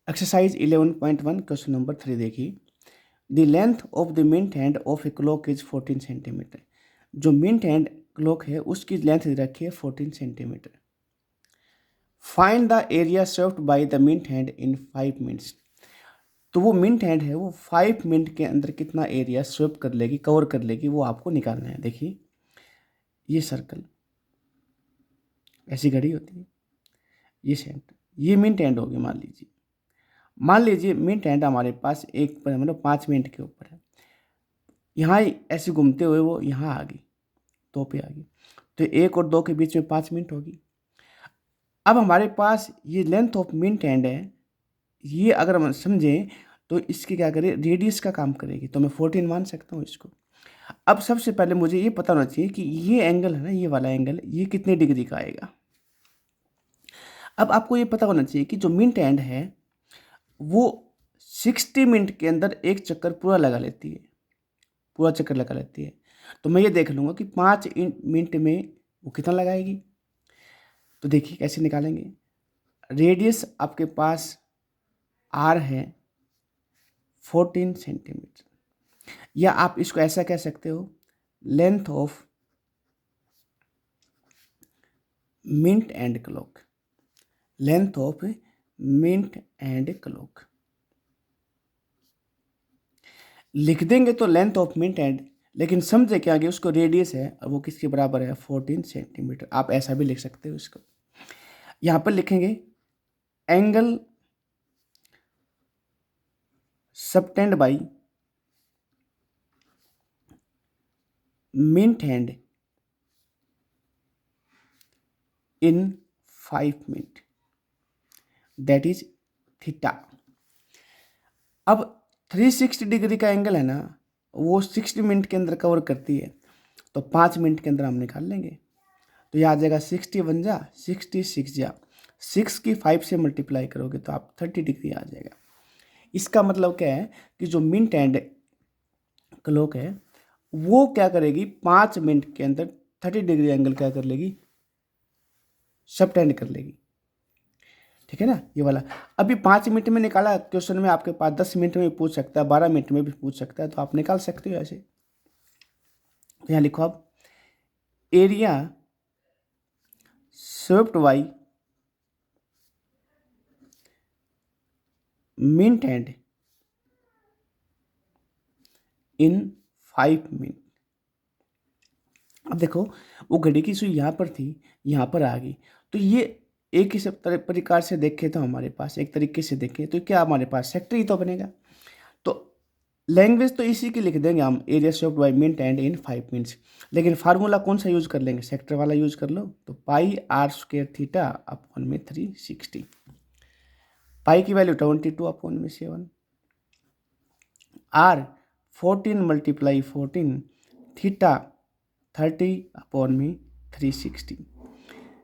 Exercise 11.1 question number 3 देखिए। The length of the minute hand of a clock is 14 centimetre. जो minute hand clock है उसकी length दे रखी है 14 centimetre. Find the area swept by the minute hand in 5 minutes. तो वो mint hand है वो 5 मिनट के अंदर कितना एरिया स्वेप कर लेगी, कवर कर लेगी, वो आपको निकालना है। देखिए ये सर्कल, ऐसी घड़ी होती है, ये सेंटर, ये मिंट हैंड होगी। मान लीजिए मिंट हैंड हमारे पास एक पर मतलब 5 मिनट के ऊपर है। यहाँ ऐसे घूमते हुए वो यहाँ आ गई, 2 पे आ गई, तो 1 और 2 के बीच में 5 मिनट होगी। अब हमारे पास ये लेंथ ऑफ मिंट हैंड है, ये अगर हम समझें तो इसकी क्या करें, रेडियस का काम करेगी, तो मैं 14 मान सकता हूँ इसको। अब सबसे पहले मुझे ये पता होना चाहिए कि ये एंगल है ना, ये वाला एंगल, ये कितने डिग्री का आएगा। अब आपको ये पता होना चाहिए कि जो मिंट हैंड है वो 60 मिनट के अंदर एक चक्कर पूरा लगा लेती है, पूरा चक्कर लगा लेती है। तो मैं ये देख लूँगा कि 5 मिनट में वो कितना लगाएगी। तो देखिए कैसे निकालेंगे। रेडियस आपके पास आर है 14 सेंटीमीटर, या आप इसको ऐसा कह सकते हो, length of minute hand clock, length of minute hand clock लिख देंगे तो लेंथ ऑफ मिंट एंड, लेकिन समझे क्या आगे उसको रेडियस है और वो किसके बराबर है, 14 सेंटीमीटर। आप ऐसा भी लिख सकते हो इसको। यहाँ पर लिखेंगे angle subtended by minute hand in 5 minute, that is theta. अब 360 डिग्री का एंगल है ना, वो 60 मिनट के अंदर कवर करती है, तो 5 मिनट के अंदर हम निकाल लेंगे। तो यह आ जाएगा 60 वन जा 66 जा, 6 की 5 से मल्टीप्लाई करोगे तो आप 30 डिग्री आ जाएगा। इसका मतलब क्या है कि जो मिंट एंड क्लॉक है वो क्या करेगी, 5 मिनट के अंदर 30 डिग्री एंगल क्या कर लेगी, सबटेंड कर लेगी। ठीक है ना, ये वाला। अभी 5 मिनट में निकाला, क्वेश्चन में आपके पास 10 मिनट में भी पूछ सकता है, 12 मिनट में भी पूछ सकता है, तो आप निकाल सकते हो ऐसे। तो यहाँ लिखो आप, area swept by minute hand in 5 minute. अब देखो वो घड़ी की सुई यहाँ पर थी, यहाँ पर आ गई, तो ये एक ही सब प्रकार से देखे तो हमारे पास एक तरीके से देखें तो क्या हमारे पास सेक्टर ही तो बनेगा। तो लैंग्वेज तो इसी की लिख देंगे हम, area swept by minute hand in 5 minutes. लेकिन फार्मूला कौन सा यूज कर लेंगे, सेक्टर वाला यूज कर लो। तो पाई आर स्क्वायर थीटा अपॉन में 360, पाई की वैल्यू 22 अपॉन में 7, आर 14 मल्टीप्लाई 14, थीटा 30 अपॉन में 360।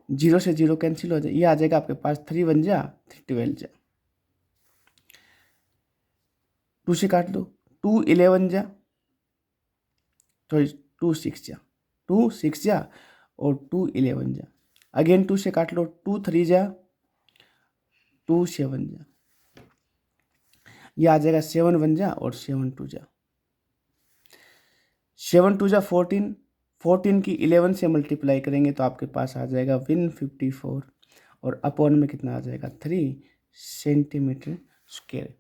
0 से 0 कैंसिल हो जाए, ये आ जाएगा आपके पास 3 1 जा 12 जा, 2 से काट दो, 2 11 जा, तो 2 6 जा, 2 6 जा और 2 11 जा, अगेन 2 से काट लो, 2 3 जा, 2 7 जा, ये आ जाएगा 7 1 जा और 7 2 जा, 7 2 जा 14, 14 की 11 से मल्टीप्लाई करेंगे तो आपके पास आ जाएगा 154 और अपॉन में कितना आ जाएगा 3 सेंटीमीटर स्क्वायर।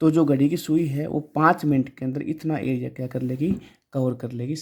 तो जो घड़ी की सुई है वो 5 मिनट के अंदर इतना एरिया क्या कर लेगी, कवर कर लेगी।